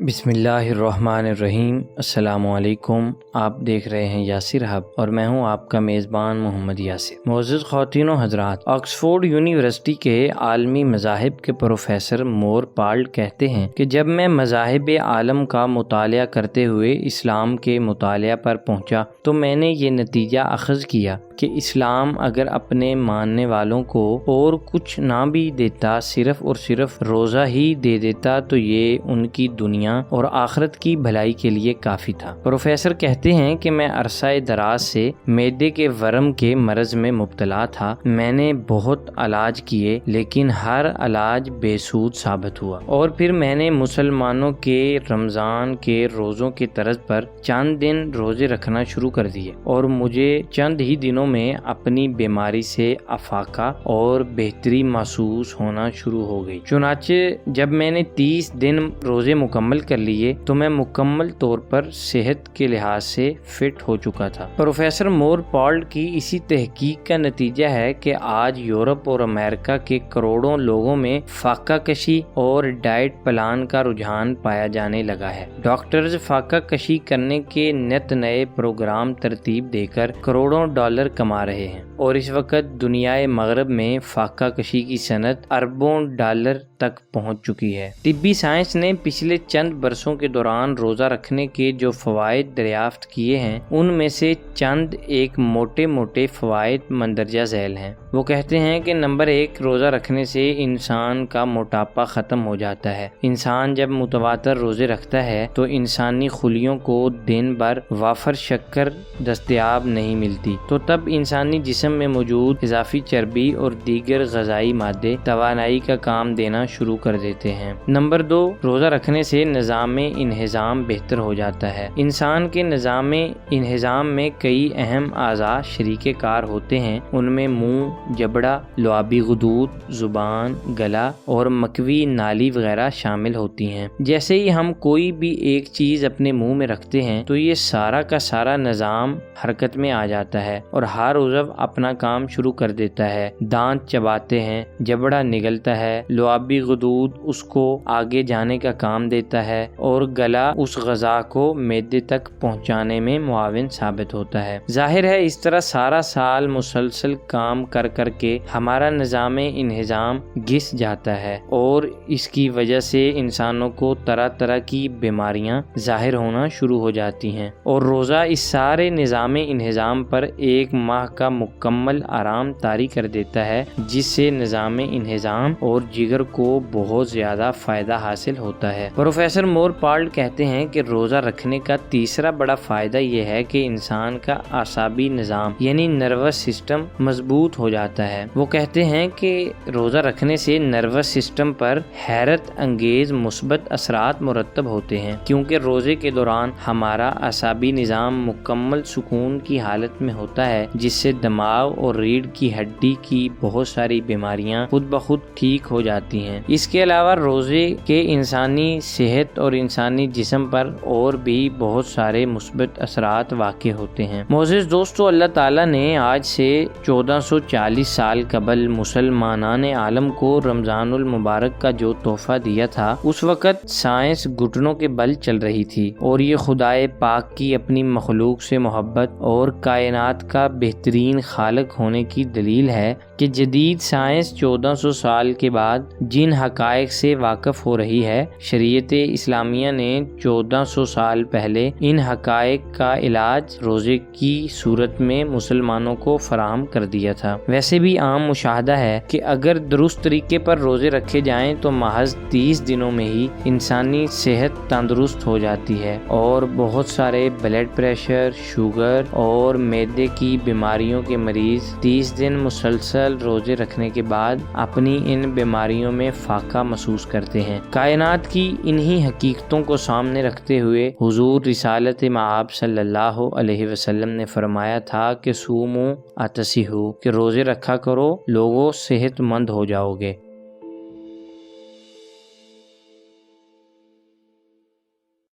بسم اللہ الرحمن الرحیم۔ السلام علیکم، آپ دیکھ رہے ہیں یاسر ہب اور میں ہوں آپ کا میزبان محمد یاسر۔ معزز خواتین و حضرات، آکسفورڈ یونیورسٹی کے عالمی مذاہب کے پروفیسر مور پالٹ کہتے ہیں کہ جب میں مذاہب عالم کا مطالعہ کرتے ہوئے اسلام کے مطالعہ پر پہنچا تو میں نے یہ نتیجہ اخذ کیا کہ اسلام اگر اپنے ماننے والوں کو اور کچھ نہ بھی دیتا، صرف اور صرف روزہ ہی دے دیتا، تو یہ ان کی دنیا اور آخرت کی بھلائی کے لیے کافی تھا۔ پروفیسر کہتے ہیں کہ میں عرصہ دراز سے معدے کے ورم کے مرض میں مبتلا تھا۔ میں نے بہت علاج کیے لیکن ہر علاج بے سود ثابت ہوا، اور پھر میں نے مسلمانوں کے رمضان کے روزوں کے طرز پر چند دن روزے رکھنا شروع کر دیے، اور مجھے چند ہی دنوں میں اپنی بیماری سے افاقہ اور بہتری محسوس ہونا شروع ہو گئی۔ چنانچہ جب میں نے 30 دن روزے مکمل کر لیے تو میں مکمل طور پر صحت کے لحاظ سے فٹ ہو چکا تھا۔ پروفیسر مور پالٹ کی اسی تحقیق کا نتیجہ ہے کہ آج یورپ اور امریکہ کے کروڑوں لوگوں میں فاقہ کشی اور ڈائٹ پلان کا رجحان پایا جانے لگا ہے۔ ڈاکٹرز فاقہ کشی کرنے کے نت نئے پروگرام ترتیب دے کر کروڑوں ڈالر کما رہے ہیں، اور اس وقت دنیائے مغرب میں فاقہ کشی کی صنعت اربوں ڈالر تک پہنچ چکی ہے۔ طبی سائنس نے پچھلے چند برسوں کے دوران روزہ رکھنے کے جو فوائد دریافت کیے ہیں ان میں سے چند ایک موٹے فوائد مندرجہ ذیل ہیں۔ وہ کہتے ہیں کہ نمبر 1، روزہ رکھنے سے انسان کا موٹاپا ختم ہو جاتا ہے۔ انسان جب متواتر روزے رکھتا ہے تو انسانی خلیوں کو دن بھر وافر شکر دستیاب نہیں ملتی، تو تب انسانی جسم میں موجود اضافی چربی اور دیگر غذائی مادے توانائی کا کام دینا شروع کر دیتے ہیں۔ نمبر 2، روزہ رکھنے سے نظام انہضام بہتر ہو جاتا ہے۔ انسان کے نظام انہضام میں کئی اہم اعضاء شریک کار ہوتے ہیں۔ ان میں منہ، جبڑا، لعابی غدود، زبان، گلا اور مکوی نالی وغیرہ شامل ہوتی ہیں۔ جیسے ہی ہم کوئی بھی ایک چیز اپنے منہ میں رکھتے ہیں تو یہ سارا کا سارا نظام حرکت میں آ جاتا ہے اور ہر عضو اپنا کام شروع کر دیتا ہے۔ دانت چباتے ہیں، جبڑا نگلتا ہے، لعابی غدود اس کو آگے جانے کا کام دیتا ہے، اور گلا اس غذا کو معدے تک پہنچانے میں معاون ثابت ہوتا ہے۔ ظاہر ہے اس طرح سارا سال مسلسل کام کر کر کے ہمارا نظام انہضام گھس جاتا ہے، اور اس کی وجہ سے انسانوں کو طرح طرح کی بیماریاں ظاہر ہونا شروع ہو جاتی ہیں، اور روزہ اس سارے نظام انہضام پر ایک ماہ کا مکمل آرام طاری کر دیتا ہے، جس سے نظام انہضام اور جگر کو بہت زیادہ فائدہ حاصل ہوتا ہے۔ پروفیسر مور پالٹ کہتے ہیں کہ روزہ رکھنے کا تیسرا بڑا فائدہ یہ ہے کہ انسان کا اعصابی نظام یعنی نروس سسٹم مضبوط ہو جاتا ہے۔ وہ کہتے ہیں کہ روزہ رکھنے سے نروس سسٹم پر حیرت انگیز مثبت اثرات مرتب ہوتے ہیں، کیونکہ روزے کے دوران ہمارا اعصابی نظام مکمل سکون کی حالت میں ہوتا ہے، جس سے دماغ اور ریڑھ کی ہڈی کی بہت ساری بیماریاں خود بخود ٹھیک ہو جاتی ہیں۔ اس کے علاوہ روزے کے انسانی صحت اور انسانی جسم پر اور بھی بہت سارے مثبت اثرات واقع ہوتے ہیں۔ معزز دوستو، اللہ تعالیٰ نے آج سے 1440 سال قبل مسلمانان عالم کو رمضان المبارک کا جو تحفہ دیا تھا، اس وقت سائنس گھٹنوں کے بل چل رہی تھی، اور یہ خدائے پاک کی اپنی مخلوق سے محبت اور کائنات کا بہترین خالق ہونے کی دلیل ہے کہ جدید سائنس 1400 سال کے بعد جن حقائق سے واقف ہو رہی ہے، شریعت اسلامیہ نے 1400 سال پہلے ان حقائق کا علاج روزے کی صورت میں مسلمانوں کو فراہم کر دیا تھا۔ ویسے بھی عام مشاہدہ ہے کہ اگر درست طریقے پر روزے رکھے جائیں تو محض 30 دنوں میں ہی انسانی صحت تندرست ہو جاتی ہے، اور بہت سارے بلڈ پریشر، شوگر اور معدے کی بیماریوں کے مریض 30 دن مسلسل روزے رکھنے کے بعد اپنی ان بیماریوں میں فاقہ محسوس کرتے ہیں۔ کائنات کی انہی حقیقتوں کو سامنے رکھتے ہوئے حضور رسالت مآب صلی اللہ علیہ وسلم نے فرمایا تھا کہ سومو اتصحوا، کہ روزے رکھا کرو، لوگوں صحت مند ہو جاؤ گے۔